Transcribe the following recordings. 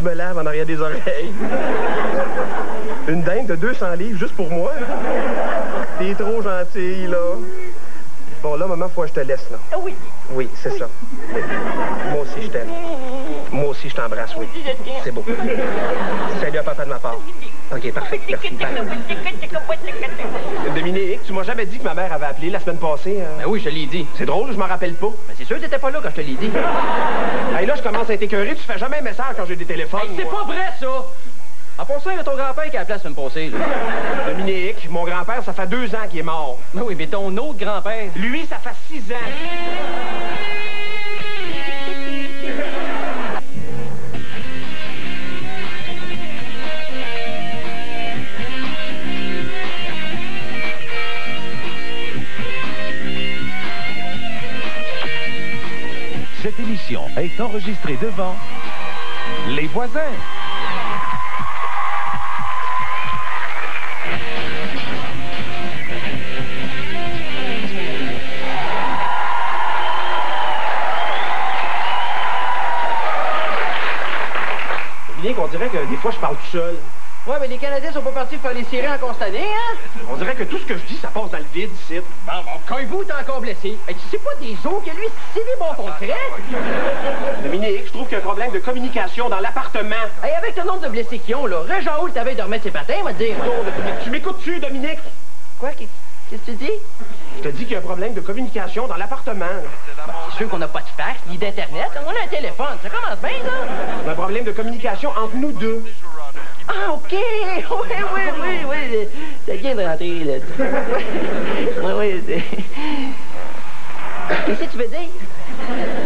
me lave en arrière des oreilles. Une dinde de 200 livres juste pour moi. T'es trop gentille, là. Bon, là, maman, faut que je te laisse, là. Oui. Oui, c'est ça. Oui. Moi aussi, je t'aime. Moi aussi, je t'embrasse, oui. C'est beau. Salut à papa de ma part. OK, parfait. Merci. Bye. Dominique, tu m'as jamais dit que ma mère avait appelé la semaine passée. Ben oui, je te l'ai dit. C'est drôle, je m'en rappelle pas. Ben c'est sûr que t'étais pas là quand je te l'ai dit. Hey, là, je commence à être écœuré. Tu fais jamais un message quand j'ai des téléphones. Hey, c'est pas vrai, ça! En passant, il y a ton grand-père qui a la place la semaine passée, là. Dominique, mon grand-père, ça fait 2 ans qu'il est mort. Ben oui, mais ton autre grand-père... Lui, ça fait 6 ans. Cette émission est enregistrée devant les voisins. Dominique, on dirait que des fois, je parle tout seul. Ouais, mais les Canadiens sont pas partis faire les séries en constaté, hein? On dirait que tout ce que je dis, ça passe dans le vide, ici. Bon, Coyez-vous, t'es encore blessé. Hey, tu sais pas des os que lui, c'est des bons concrets? Dominique, je trouve qu'il y a un problème de communication dans l'appartement. Hey, avec le nombre de blessés qu'ils ont, là, Réjean Hall t'avais de remettre ses patins, va te dire. Tu m'écoutes-tu, Dominique? Quoi? Qu'est-ce que tu dis? Je te dis qu'il y a un problème de communication dans l'appartement. Ben, c'est sûr qu'on n'a pas de fax ni d'Internet. On a un téléphone. Ça commence bien, ça. Il y a un problème de communication entre nous deux. Ah, OK! Oui. C'est bien de rentrer, là. Oui, c'est... Qu'est-ce que tu veux dire?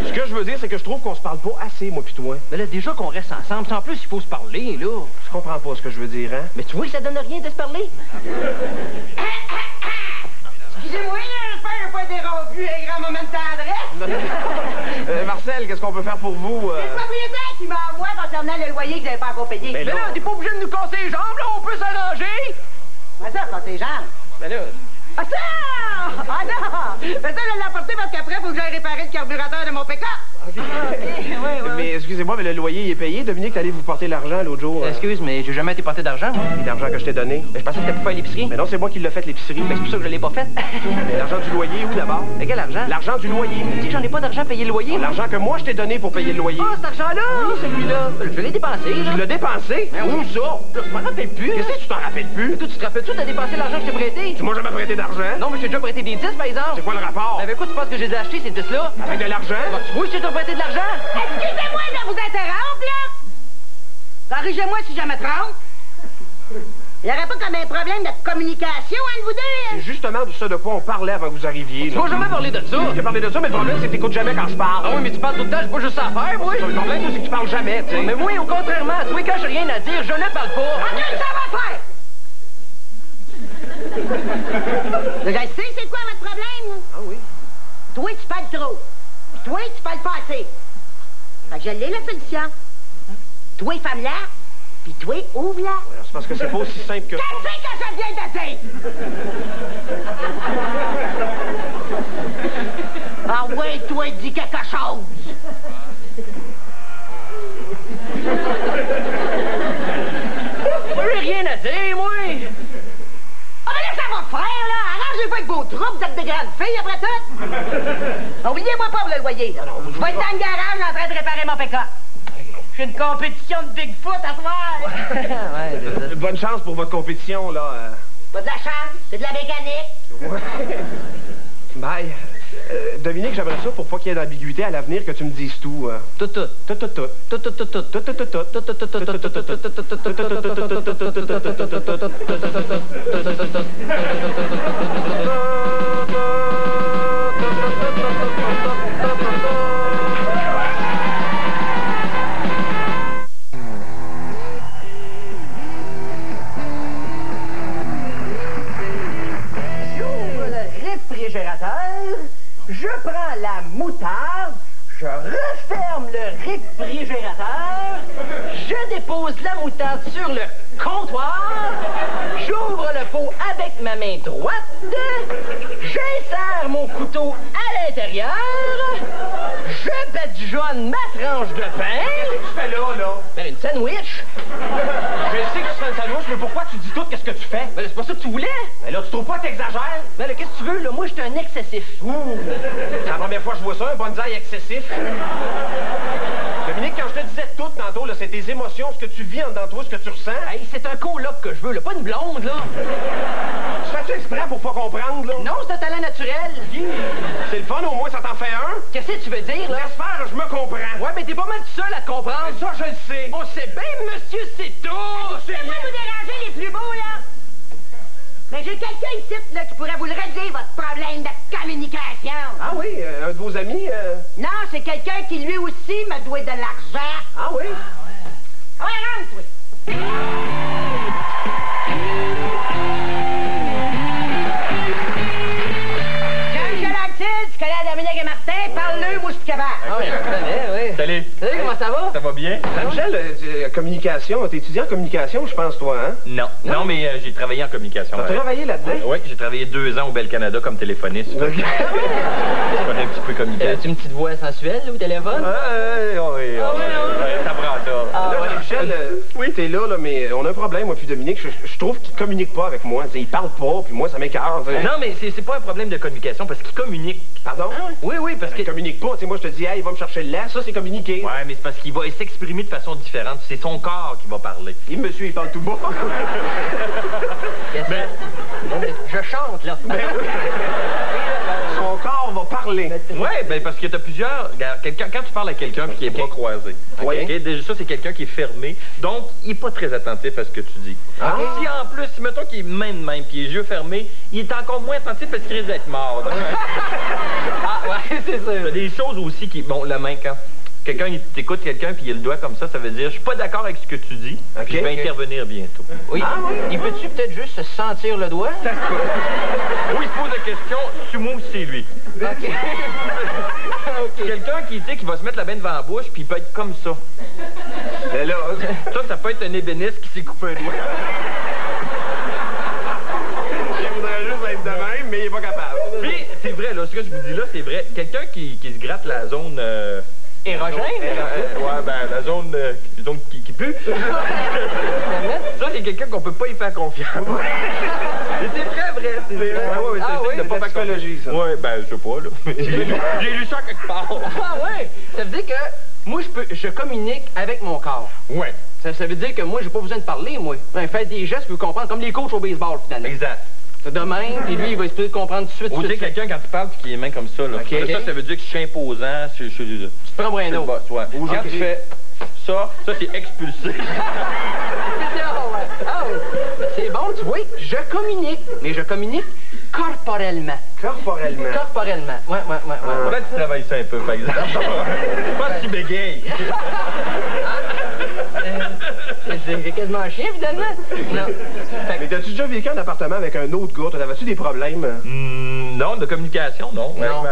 Ce que je veux dire, c'est que je trouve qu'on se parle pas assez, moi pis toi. Mais là, déjà qu'on reste ensemble, en plus, il faut se parler, là. Je comprends pas ce que je veux dire, hein? Mais tu vois que ça donne rien de se parler? Excusez-moi, j'espère que j'ai pas interrompu un grand moment de tendresse. Marcel, qu'est-ce qu'on peut faire pour vous? C'est le propriétaire qui m'envoie concernant le loyer que vous n'avez pas encore payé. Mais Mais là, t'es pas obligé de nous casser les jambes, là, on peut s'arranger! Mais ça, quand c'est genre. Mais là... Ah ça! Ah non! Mais ça, je l'ai apporté parce qu'après, il faut que j'aille réparer le carburateur de mon pick-up. Mais excusez-moi, mais le loyer il est payé. Dominique, t'allais vous porter l'argent l'autre jour. Excuse, mais j'ai jamais été porté d'argent, moi. Et l'argent que je t'ai donné. Mais je pensais que t'as pu faire l'épicerie. Mais non, c'est moi qui l'ai fait, l'épicerie. Mais c'est pour ça que je l'ai pas faite. Mais l'argent du loyer, où d'abord? Mais quel argent? L'argent du loyer. Tu sais que j'en ai pas d'argent à payer le loyer. L'argent que moi je t'ai donné pour payer le loyer. Ah, cet argent-là! Oui, celui-là. Je l'ai dépensé, là. Tu l'as dépensé? Mais Où ça? Je m'en rappelle plus. Qu'est-ce que tu t'en rappelles plus? Mais toi, tu te rappelles-tu, t'as dépensé l'argent que je t'ai prêté? Tu m'as jamais prêté d'argent? Non, mais je t'ai déjà prêté des 10, par exemple. C'est quoi le rapport? Mais avec quoi tu penses que j'ai acheté ces 10-là? Avec de l'argent? Oui, je t'ai déjà prêté de l'argent. Excusez-moi de vous interrompre, là. Corrigez-moi si je me trompe. Il n'y aurait pas comme un problème de communication entre vous deux, hein? C'est justement de ça de quoi on parlait avant que vous arriviez. Tu là. vas jamais parler de ça. Tu as parlé de ça, mais le problème, c'est que t'écoutes jamais quand je parle. Ah oui, mais tu parles tout le temps, j'ai pas juste ça à faire, moi. Le problème, c'est que tu parles jamais, tu sais. Mais moi, au contrairement à toi, quand j'ai rien à dire, je ne parle pas. OK, ça va faire! Je sais c'est quoi votre problème? Ah oui? Toi, tu parles trop. Toi, tu parles pas assez. Fait que je l'ai, la solution. Toi, ferme-la, puis toi, ouvre-la. Ouais, c'est parce que c'est pas aussi simple que... Qu'est-ce que ça vient de dire? Ah ouais, toi, dis quelque chose. Moi, j'ai rien à dire, moi. Ah, mais là, ça va faire, là. Arrangez pas avec vos troupes, vous êtes des grandes filles, après tout. Oubliez-moi pas pour le loyer. Je vais être dans le garage en train de réparer mon pick-up. J'ai une compétition de Bigfoot à soir. Ouais, Bonne chance pour votre compétition, là. Pas de la chance, c'est de la mécanique. Ouais. Bye. Dominique, j'aimerais ça pour pas qu'il y ait d'ambiguïté à l'avenir que tu me dises tout. Tout. Tout. J'ouvre le réfrigérateur, je prends la moutarde, je referme le réfrigérateur, je dépose la moutarde sur le comptoir, j'ouvre le pot avec ma main droite, j'insère mon couteau à l'intérieur, je badigeonne ma tranche de pain. Qu'est-ce que tu fais là? Ben, une sandwich. Je sais que tu fais un sandwich, mais pourquoi tu dis tout qu'est-ce que tu fais? Ben, c'est pas ça que tu voulais. Mais là, tu trouves pas que t'exagères? Ben, là, qu'est-ce que tu veux, là? Moi, j'étais un excessif. Ouh! C'est la première fois que je vois ça, un bonsaï excessif. Dominique, quand je te disais tout tantôt, là, c'est tes émotions, ce que tu vis en dedans de toi, ce que tu ressens. Hey, c'est un coloc que je veux, là, pas une blonde, là. Tu fais-tu exprès pour pas comprendre, là? Non, c'est un talent naturel. C'est le fun, au moins, ça t'en fait un. Qu'est-ce que tu veux dire, là? Laisse faire, je me comprends. Ouais, mais t'es pas mal tout seul à te comprendre. Ça, je le sais. On sait bien, monsieur, c'est tout. C'est moi vous déranger les plus beaux, là. Mais j'ai quelqu'un ici, là, qui pourrait vous le régler, votre problème de communication. Ah oui, un de vos amis... Non, c'est quelqu'un qui, lui aussi, m'a doué de l'argent. Ah oui? Ah ouais, rentre, toi. Jean-Michel Anctil, tu connais Dominique et Martin, parle-le, moi, je suis capable. Ah oui, je connais, oui. Salut. Salut, comment ça va? Ça va bien? Michel, communication, t'es étudiant en communication, je pense, toi, hein? Non, mais j'ai travaillé en communication. T'as travaillé là-dedans? Oui, j'ai travaillé 2 ans au Bel Canada comme téléphoniste. Ok. Je connais un petit peu communication. As-tu une petite voix sensuelle au téléphone? Oui, ça prend ça. Ah, Là, ouais. Michel, oui, t'es là, mais on a un problème, moi puis Dominique. Je trouve qu'il communique pas avec moi. T'sais, il parle pas, puis moi, ça m'écarte. Non, mais c'est pas un problème de communication parce qu'il communique. Pardon? Oui, parce que... Il communique pas. T'sais, moi, je te dis, hey, il va me chercher le lait. Ça, c'est communiquer. Ouais, mais c'est parce qu'il va s'exprimer de façon différente. C'est son corps qui va parler. Il me suit, il parle tout bas. Qu'est-ce que c'est? Je chante, là. Son corps va parler. Ouais, ben parce que t'as plusieurs... Regarde, quand tu parles à quelqu'un qui est pas croisé, Oui. ok, déjà ça, c'est quelqu'un qui est fermé, donc il est pas très attentif à ce que tu dis. Ah. Si en plus, mettons qu'il est main de même, puis les yeux fermés, il est encore moins attentif parce qu'il risque d'être mort. Donc, Ah, ouais, c'est il y a sûr. des choses aussi qui... Bon, la main, quand quelqu'un, il t'écoute quelqu'un, puis il a le doigt comme ça veut dire, je suis pas d'accord avec ce que tu dis, Ok. puis je vais intervenir bientôt. Oui. Il peut-tu peut-être juste se sentir le doigt? Ou il se pose la question, tu moi ou c'est lui? OK. OK. Quelqu'un qui va se mettre la main devant la bouche, puis il peut être comme ça. Mais là, Ça peut être un ébéniste qui s'est coupé un doigt. il voudrait juste être de même, mais il est pas capable. Puis, c'est vrai, là, ce que je vous dis là, c'est vrai. Quelqu'un qui se gratte la zone... Érogène? Ouais, ben, la zone qui pue. Ça, c'est quelqu'un qu'on peut pas y faire confiance. Mais c'est vrai. C'est vrai. Ouais, Ah c'est oui, de pas la faire psychologie, ça. Ouais, ben, je sais pas, là. J'ai lu ça quelque part. Ah, ouais. Ça veut dire que moi, je communique avec mon corps. Ouais, Ça veut dire que moi, j'ai pas besoin de parler, moi. Ben, faire des gestes, vous comprendre, comme les coachs au baseball, finalement. exact. C'est de même, puis lui, il va essayer de comprendre tout de suite. Ou tu sais, quelqu'un, quand tu parles, puis qui est main comme ça, là. Ok. Ça veut dire que je suis imposant, je suis Tu te prends pour un le autre. boss, ouais. Ou quand Ok. tu fais ça, c'est expulsé. Ah oui. C'est bon, tu vois, je communique, mais je communique corporellement. Corporellement. Corporellement. Ouais. Faudrait que tu travailles ça un peu, par exemple. Pas que tu bégayes. C'est quasiment chien, finalement. Non. Mais t'as-tu déjà vécu en appartement avec un autre gars? T'avais-tu des problèmes? Non, de communication, non. Non.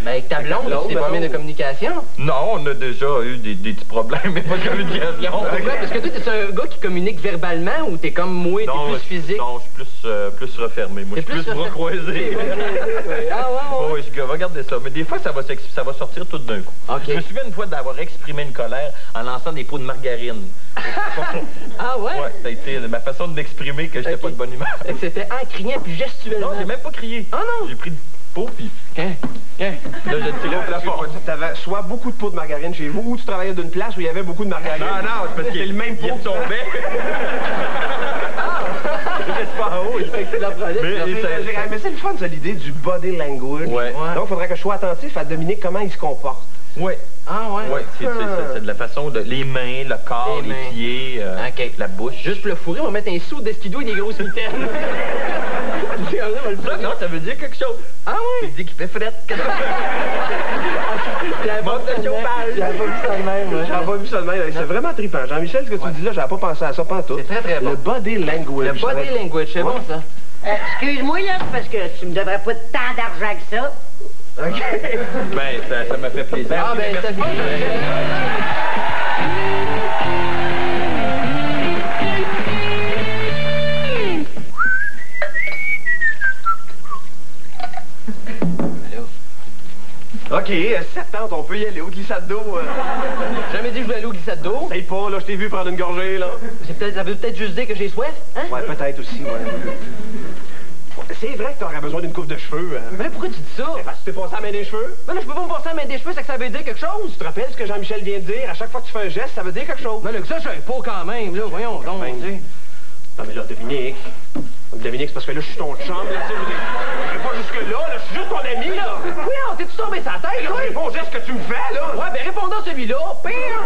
Mais avec ta blonde, blonde, c'est pas bien de communication. Non, on a déjà eu des petits problèmes, mais pas de communication. Pourquoi? Parce que toi, t'es un gars qui communique verbalement ou t'es comme moi, t'es plus physique? Non, je suis plus refermé. Moi, je suis plus bras croisés. Ah ouais. Oui, je vais regarder ça. Mais des fois, ça va sortir tout d'un coup. OK. Je me souviens une fois d'avoir exprimé une colère en lançant des pots de margarine. Ah ouais? Ouais, ça a été ma façon de m'exprimer que j'étais OK. pas de bonne humeur. Fait que c'était en criant puis gestuellement. Non, j'ai même pas crié. Ah non? J'ai pris le pot, puis là, j'ai tiré au plafond. T'avais soit beaucoup de pots de margarine chez vous, ou tu travaillais d'une place où il y avait beaucoup de margarine. Non, c'est parce que c'est le même pot. il retombait. Il reste pas en haut. Fait que tu l'apprenais, Mais- tu l'as fait. Mais c'est le fun, ça, l'idée du body language. Ouais. Donc, il faudrait que je sois attentif à Dominique, comment il se comporte. Ouais. Ah ouais? Ouais, c'est de la façon de... Les mains, le corps, Les les mains. pieds, OK. la bouche. Juste pour le fourrer, on va mettre un sou d'esquidou et des grosses mitaines. Ça, non, ça veut dire quelque chose. Ah Ça ouais? dit qu'il fait frette. J'avais pas Monte vu ça le de même. chauffage. J'avais pas vu ça de même. moi. J'avais pas vu ça de même. C'est vraiment trippant. Jean-Michel, ce que tu dis là, j'avais pas pensé à ça pantoute. C'est très, très bon. Le body language. Le body language, c'est bon ça? Excuse-moi, là, parce que tu me devrais pas tant d'argent que ça. OK. Ben, ça m'a fait plaisir. Ah ben, ça OK. oublié, 70, on peut y aller au glissade d'eau. J'ai jamais dit que je voulais aller au glissade d'eau. Essaye pas, là, je t'ai vu prendre une gorgée, là. Ça veut peut-être juste dire que j'ai soif, hein? Ouais, peut-être aussi, ouais. C'est vrai que t'aurais besoin d'une coupe de cheveux, hein? Mais là, pourquoi tu dis ça? Parce que tu t'es passé à la main des cheveux. Mais là, je peux pas me passer à la main des cheveux, c'est que ça veut dire quelque chose. Tu te rappelles ce que Jean-Michel vient de dire? À chaque fois que tu fais un geste, ça veut dire quelque chose. Mais là, que ça, je savais pas quand même, là, voyons donc, tu sais. Non, mais là, Dominique, c'est parce que là, je suis ton chum, là, tu sais, je vais pas jusque-là, là, je suis juste ton ami, là. Voyons, t'es-tu tombé sa tête, toi? Réponds au geste que tu me fais, là. Ouais, ben répondant à celui-là, pire.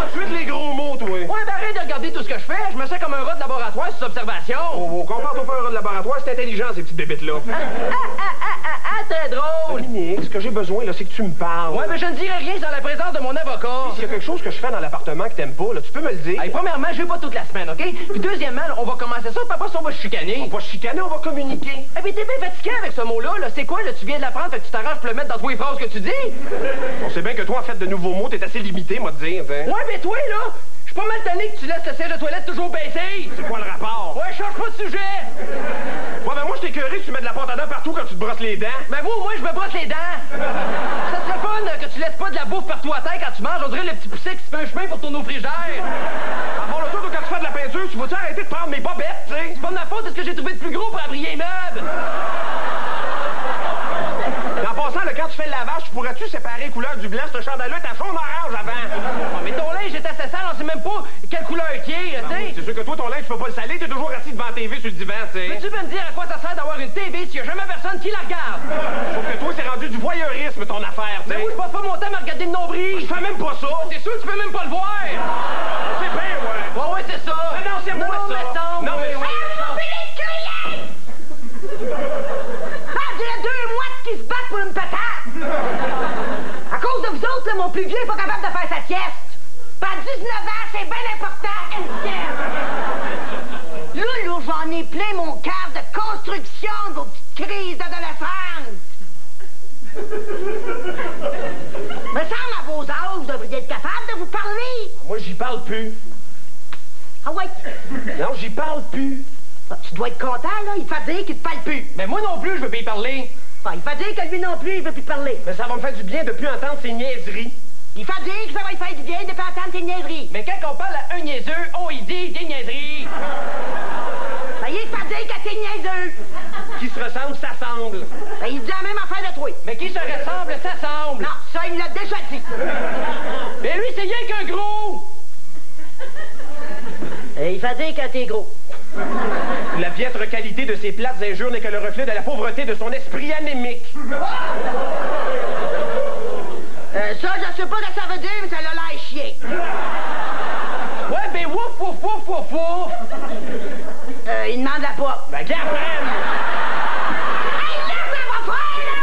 Ensuite, les gros mots, toi. Ouais, ben arrête de regarder tout ce que je fais, je me sens comme un rat de laboratoire sous observation. Oh, compare-toi pas un rat de laboratoire, c'est intelligent, ces petites bébites-là. Très drôle. Dominique, ce que j'ai besoin, là, c'est que tu me parles. Ouais, mais je ne dirai rien sans la présence de mon avocat. S'il y a quelque chose que je fais dans l'appartement que t'aimes pas, là, tu peux me le dire. Hey, premièrement, je vais pas toute la semaine, OK? Puis deuxièmement, là, on va commencer ça, puis après ça, on va se chicaner. On va chicaner, on va communiquer. Eh bien, t'es bien fatigué avec ce mot-là, là. C'est quoi, là? Tu viens de l'apprendre, fait que tu t'arranges pour le mettre dans tous les phrases que tu dis? On sait bien que toi, en fait, de nouveaux mots, t'es assez limité, moi, te dire, t'sais. Ouais, mais toi, là, je suis pas mal tanné que tu laisses le siège de toilette toujours baissé. C'est quoi le rapport? Ouais, change pas de sujet. Ouais, ben moi, je t'ai écœuré que tu mets de la pâte à dents partout quand tu te brosses les dents. Ben moi, au moins, je me brosse les dents. Ça serait fun que tu laisses pas de la bouffe partout à terre quand tu manges. On dirait le petit pousset qui se fait un chemin pour tourner au frigère. Avant le tour, quand tu fais de la peinture, tu vas-tu arrêter de prendre mes bobettes, tu sais? C'est pas de ma faute, c'est ce que j'ai trouvé de plus gros pour abrier les meubles. En passant, là, quand tu fais le lavage, tu pourrais-tu séparer les couleurs du blanc? Ce chandail-là est à fond orange avant. Oh, mais ton linge est assez sale, on sait même pas quelle couleur qui est, tu sais. C'est sûr que toi, ton linge, tu peux pas le saler, t'es toujours assis devant la TV sur le divan, tu sais. Peux-tu me dire à quoi ça sert d'avoir une TV s'il y a jamais personne qui la regarde? Sauf que toi, c'est rendu du voyeurisme, ton affaire, tu sais. Mais moi, je passe pas mon temps à me regarder le nombril. Je fais même pas ça. C'est sûr, tu peux même pas le voir. C'est bien, ouais. Ouais, ouais, c'est ça. Mais non, c'est moi, ça. Mais semble. Non, mais oui. Ah, j'ai 2 mois qui se battent pour une patate! À cause de vous autres, là, mon plus vieux est pas capable de faire sa sieste. Pas 19 ans, c'est bien important, une sieste. Là, j'en ai plein mon cœur de construction de vos petites crises d'adolescence. Me semble à vos âges, vous devriez être capable de vous parler. Moi, j'y parle plus. Ah ouais? Non, j'y parle plus. Tu dois être content, là. Il fait dire qu'il te parle plus. Mais moi non plus, je veux pas y parler. Bon, il fait dire que lui non plus, il veut plus parler. Mais ça va me faire du bien de plus entendre ces niaiseries. Il fait dire que ça va lui faire du bien de pas entendre tes niaiseries. Mais quand on parle à un niaiseux, on y dit des niaiseries. Ben, il fait dire qu'à tes niaiseux. Qui se ressemblent, s'assemblent. Ben, il dit la même affaire de toi. Mais qui se ressemble, s'assemble. Non, ça, il l'a déjà dit. Mais lui, c'est rien qu'un gros. Et il fait dire que t'es gros. La piètre qualité de ses plates injures n'est que le reflet de la pauvreté de son esprit anémique. Ça, je sais pas ce que ça veut dire, mais ça l'a l'air chier. Ouais, ben wouf, wouf, wouf, wouf, wouf. Il demande la pas. Ben, qu'elle apprenne! Hey, laisse ma frère, là!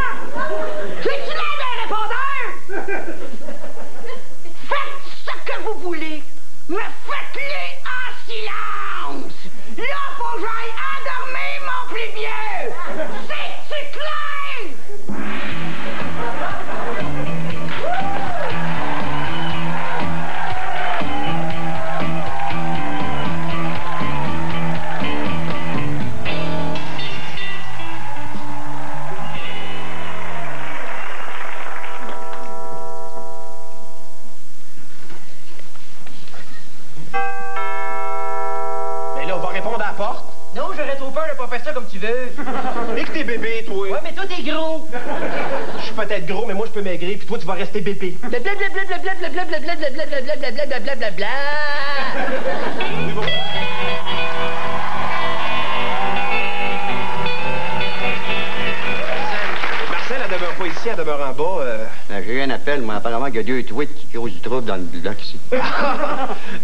C'est-tu là d'un répondeur? Faites ce que vous voulez, mais faites-les en silence! Là, faut que j'aille endormir mon plus vieux! C'est-tu clair? Mais là, on va répondre à la porte. Non, j'aurais trop peur de pas faire ça comme tu veux. Et que t'es bébé, toi. Ouais, mais toi, t'es gros. Je suis peut-être gros, mais moi, je peux maigrir, puis toi, tu vas rester bébé. Blablabla. Marcel, elle demeure pas ici, elle demeure en bas. J'ai eu un appel, mais apparemment qu'il y a 2 tweets qui causent du trouble dans le bloc ici.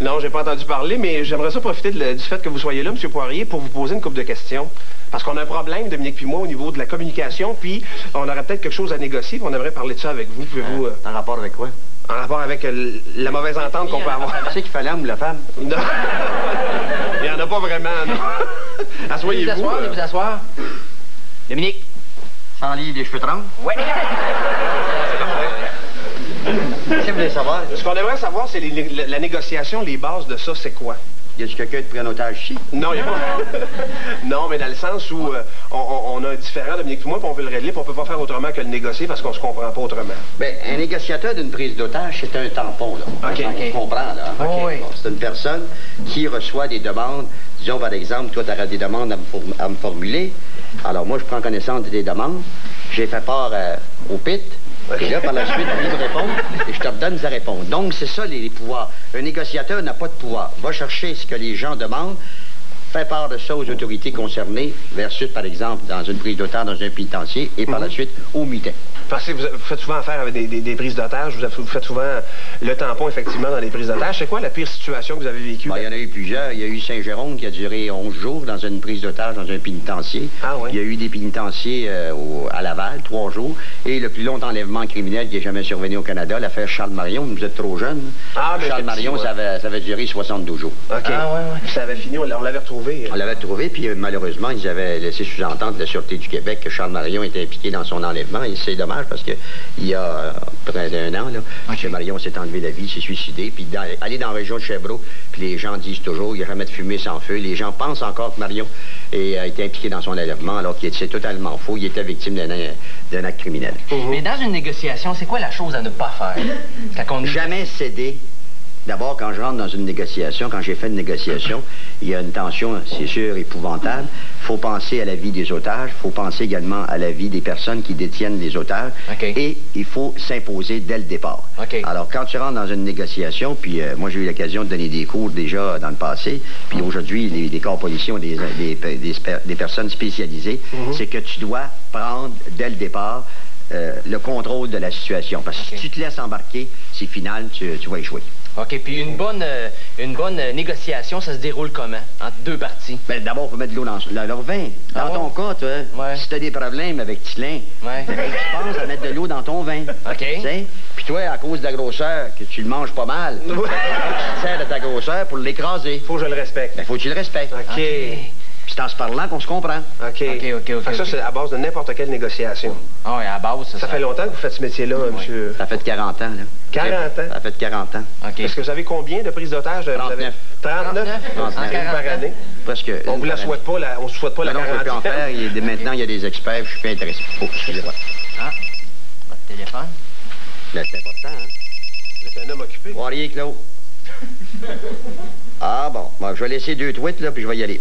Non, j'ai pas entendu parler, mais j'aimerais ça profiter du fait que vous soyez là, M. Poirier, pour vous poser une couple de questions. Parce qu'on a un problème, Dominique puis moi, au niveau de la communication, puis on aurait peut-être quelque chose à négocier, puis on aimerait parler de ça avec vous. Pouvez-vous... En rapport avec quoi? En rapport avec la mauvaise entente qu'on peut avoir. Tu sais qu'il fallait l'homme ou la femme? Non. Il n'y en a pas vraiment, non. Asseyez-vous. Vous asseoir. Dominique, 100 livres des cheveux trempes? Ouais. Qu'est-ce que vous voulez savoir? Ce qu'on aimerait savoir, c'est la négociation, les bases de ça, c'est quoi? Y a-tu quelqu'un de pris en otage ici? Non, il n'y a pas. Non, mais dans le sens où on a un différend, Dominique et moi, puis on veut le régler, puis on peut pas faire autrement que le négocier parce qu'on se comprend pas autrement. Bien, un négociateur d'une prise d'otage, c'est un tampon, là. OK. On se comprend, là. Oh, oui. Bon, c'est une personne qui reçoit des demandes. Disons, par exemple, toi, tu auras des demandes à me formuler. Alors, moi, je prends connaissance de tes demandes. J'ai fait part au PIT. Et là, par la suite, lui me répond et je te redonne sa réponse. Donc, c'est ça, les pouvoirs. Un négociateur n'a pas de pouvoir. Va chercher ce que les gens demandent, fait part de ça aux autorités concernées, versus, par exemple, dans une prise d'otage dans un pénitencier, et par la suite, au mutin. Parce que vous faites souvent affaire avec des prises d'otages, vous faites souvent le tampon, effectivement, dans les prises d'otages. C'est quoi la pire situation que vous avez vécue? Bon, il y en a eu plusieurs. Il y a eu Saint-Jérôme qui a duré 11 jours dans une prise d'otage dans un pénitencier. Ah oui? Il y a eu des pénitenciers à Laval, 3 jours. Et le plus long enlèvement criminel qui est jamais survenu au Canada, l'affaire Charles Marion. Vous êtes trop jeune. Ah, mais Charles Marion, ouais. ça avait duré 72 jours. OK. Ah, ouais. Puis ça avait fini, on l'avait retrouvé. On l'avait trouvé, puis malheureusement, ils avaient laissé sous-entendre de la Sûreté du Québec que Charles Marion était impliqué dans son enlèvement. Et c'est dommage parce que il y a près d'1 an, là, M. Marion s'est enlevé la vie, s'est suicidé. Puis aller dans la région de Sherbrooke, puis les gens disent toujours, il n'y a jamais de fumée sans feu. Les gens pensent encore que Marion a été impliqué dans son enlèvement, alors qu'il c'est totalement faux. Il était victime d'un acte criminel. Mais dans une négociation, c'est quoi la chose à ne pas faire? Quand on... Jamais céder. D'abord, quand je rentre dans une négociation, quand j'ai fait une négociation, il y a une tension, c'est sûr, épouvantable. Il faut penser à la vie des otages. Il faut penser également à la vie des personnes qui détiennent les otages. Okay. Et il faut s'imposer dès le départ. Okay. Alors, quand tu rentres dans une négociation, puis moi, j'ai eu l'occasion de donner des cours déjà dans le passé, puis aujourd'hui, les corps policiers ont des personnes spécialisées, c'est que tu dois prendre dès le départ le contrôle de la situation. Parce que si tu te laisses embarquer, c'est final, tu vas échouer. OK, puis une bonne négociation, ça se déroule comment? Entre deux parties? Bien, d'abord, il faut mettre de l'eau dans leur vin. Dans ton cas, toi, si tu as des problèmes avec Titlain, tu penses à mettre de l'eau dans ton vin. OK. Puis toi, à cause de la grosseur, que tu le manges pas mal, tu te sers de ta grosseur pour l'écraser. Faut que je le respecte. Bien, faut que tu le respectes. OK. Puis c'est en se parlant qu'on se comprend. OK. Fait que ça, c'est à base de n'importe quelle négociation. Ah oui, à base, ça fait longtemps que vous faites ce métier-là, monsieur? Ça fait 40 ans, là. 40 ans? Ça fait 40 ans. OK. Est-ce que vous avez combien de prises d'otages? 39. 39? 39 par année? Presque. On vous la souhaite pas, on ne souhaite pas la 40e. Non, on ne peut plus en faire. Maintenant, il y a des experts, je suis plus intéressé. Oh, excusez-moi. Ah, votre téléphone? Là, c'est important, hein? Vous êtes un homme occupé. Poirier, Claude. Ah bon, moi, je vais laisser 2 tweets, là, puis je vais y aller.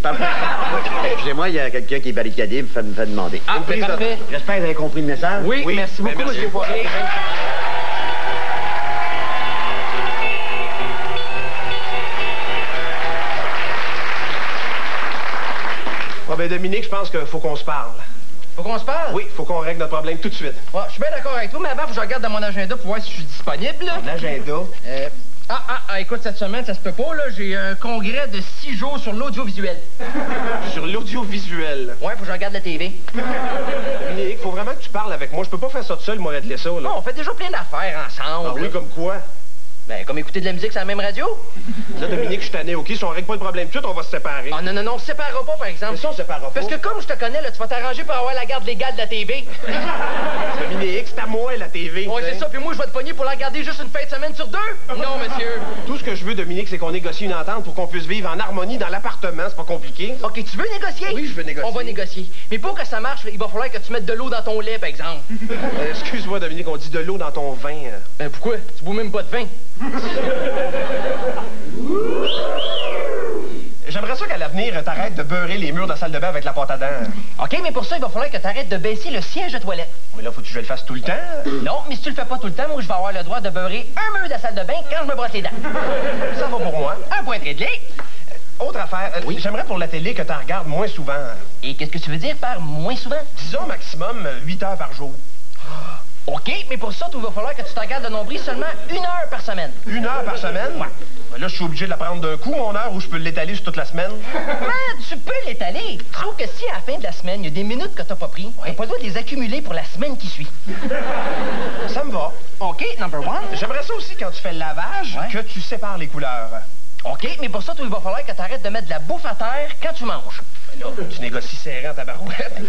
Excusez-moi, il y a quelqu'un qui est barricadé, me fait demander. Ah, parfait. J'espère que vous avez compris le message. Oui, merci beaucoup, merci. M. Poirier. Ah ben Dominique, je pense qu'il faut qu'on se parle. Faut qu'on se parle? Oui, il faut qu'on règle notre problème tout de suite. Ouais, je suis bien d'accord avec toi, mais avant, faut que je regarde dans mon agenda pour voir si je suis disponible. L'agenda. Écoute, cette semaine, ça se peut pas, là. J'ai un congrès de 6 jours sur l'audiovisuel. Sur l'audiovisuel. Ouais, faut que je regarde la TV. Dominique, faut vraiment que tu parles avec moi. Je peux pas faire ça tout seul, moi, régler ça, là. Bon, on fait déjà plein d'affaires ensemble. Ah oui, comme quoi? Ben, comme écouter de la musique sur la même radio. Là, Dominique, je suis tanné, OK? Si on règle pas le problème tout de suite, on va se séparer. Ah, non, on se séparera pas, par exemple. Mais ça, on se séparera pas. Parce que comme je te connais, là, tu vas t'arranger pour avoir la garde légale de la TV. Dominique, c'est à moi, la TV. Ouais, c'est ça, puis moi, je vais te pogner pour la regarder juste une fin de semaine sur 2. Non, monsieur. Tout ce que je veux, Dominique, c'est qu'on négocie une entente pour qu'on puisse vivre en harmonie dans l'appartement. C'est pas compliqué. OK, tu veux négocier? Oui, je veux négocier. On va négocier. Mais pour que ça marche, il va falloir que tu mettes de l'eau dans ton lait, par exemple. Excuse-moi, Dominique, on dit de l'eau dans ton vin. Ben, pourquoi? Tu bois même pas de vin. J'aimerais ça qu'à l'avenir, t'arrêtes de beurrer les murs de la salle de bain avec la pâte à dents. OK, mais pour ça, il va falloir que tu arrêtes de baisser le siège de toilette. Mais là, faut que je le fasse tout le temps. Non, mais si tu le fais pas tout le temps, moi, je vais avoir le droit de beurrer un mur de la salle de bain quand je me brosse les dents. Ça va pour moi. Un point de réglé. Autre affaire, j'aimerais pour la télé que tu regardes moins souvent. Et qu'est-ce que tu veux dire par moins souvent? Disons maximum 8 heures par jour. OK, mais pour ça, il va falloir que tu te regardes le nombril seulement 1 heure par semaine. 1 heure par semaine? Ouais. Là, je suis obligé de la prendre d'un coup, mon heure, ou je peux l'étaler sur toute la semaine? Tu peux l'étaler. Sauf que si à la fin de la semaine, il y a des minutes que t'as pas pris, t'as pas le droit de les accumuler pour la semaine qui suit. Ça me va. OK, number 1. J'aimerais ça aussi, quand tu fais le lavage, que tu sépares les couleurs. OK, mais pour ça, il va falloir que tu arrêtes de mettre de la bouffe à terre quand tu manges. Là, tu négocies serré en tabarouette.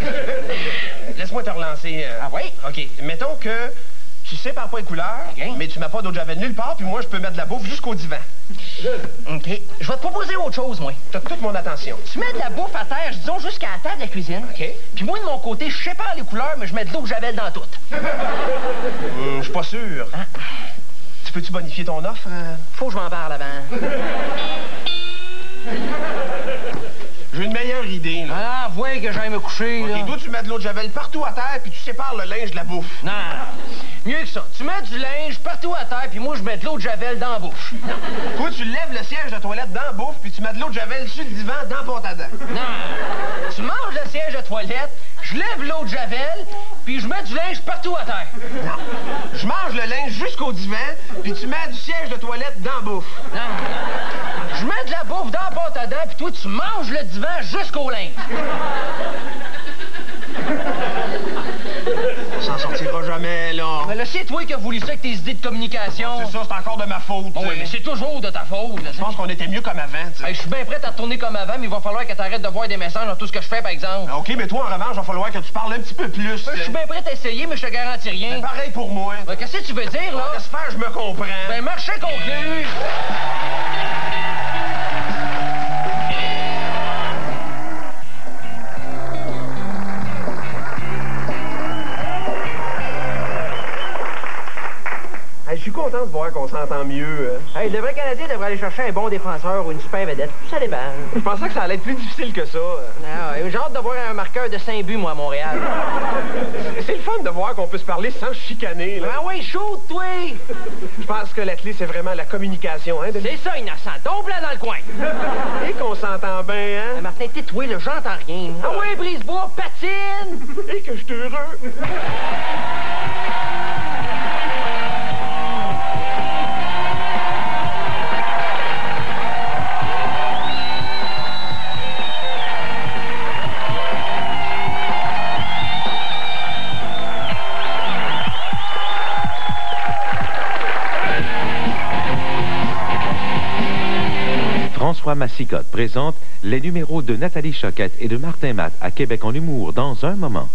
Laisse-moi te relancer. Ah oui? OK. Mettons que tu Tu sépares pas les couleurs, OK. mais tu mets pas d'eau de javel nulle part, puis moi, je peux mettre de la bouffe jusqu'au divan. OK. Je vais te proposer autre chose, moi. T'as toute mon attention. Tu mets de la bouffe à terre, disons, jusqu'à la table de la cuisine. OK. Puis moi, de mon côté, je sépare les couleurs, mais je mets de l'eau de javel dans tout. Je suis pas sûr. Hein? Tu peux-tu bonifier ton offre? Faut que je m'en parle avant. J'ai une meilleure idée, là. Ah, voyez que j'aille me coucher, là. OK, toi, tu mets de l'eau de javel partout à terre, puis tu sépares le linge de la bouffe. Non, mieux que ça. Tu mets du linge partout à terre, puis moi, je mets de l'eau de javel dans la bouche. Toi, tu lèves le siège de toilette dans la bouffe, puis tu mets de l'eau de javel sur le divan dans le porte à dents. Non, tu manges le siège de toilette, je lève l'eau de javel, puis je mets du linge partout à terre. Non. Je mange le linge jusqu'au divan, puis tu mets du siège de toilette dans la bouffe. Non. Je mets de la bouffe dans la pâte à dents, puis toi, tu manges le divan jusqu'au linge. On s'en sortira jamais, là. Mais là, c'est toi qui as voulu ça avec tes idées de communication. C'est ça, c'est encore de ma faute. Bon, oui, mais c'est toujours de ta faute. Là, Je pense qu'on était mieux comme avant, tu sais. hey, je suis bien prête à retourner comme avant, mais il va falloir que t'arrêtes de voir des messages dans tout ce que je fais, par exemple. OK, mais toi, en revanche, il va falloir que tu parles un petit peu plus. Je suis bien prête à essayer, mais je te garantis rien. Pareil pour moi. Ben, qu'est-ce que tu veux dire, là? Laisse faire, je me comprends. Ben, marché conclu. Hey, je suis content de voir qu'on s'entend mieux. Hey, le vrai Canadien devrait aller chercher un bon défenseur ou une super vedette. Ça dépend. Je pensais que ça allait être plus difficile que ça. Ah, ouais, j'ai hâte de voir un marqueur de 5 buts, moi, à Montréal. C'est le fun de voir qu'on peut se parler sans se chicaner, là. Ah oui, shoot, toi! Je pense que la clé, c'est vraiment la communication, hein, Denis? C'est ça, innocent. Ton blanc dans le coin. Et qu'on s'entend bien, hein? Martin, tais-toi, là, j'entends rien. Ah oui, Brisebois, patine! Et que je suis heureux. François Massicotte présente les numéros de Nathalie Choquette et de Martin Matt à Québec en humour dans un moment.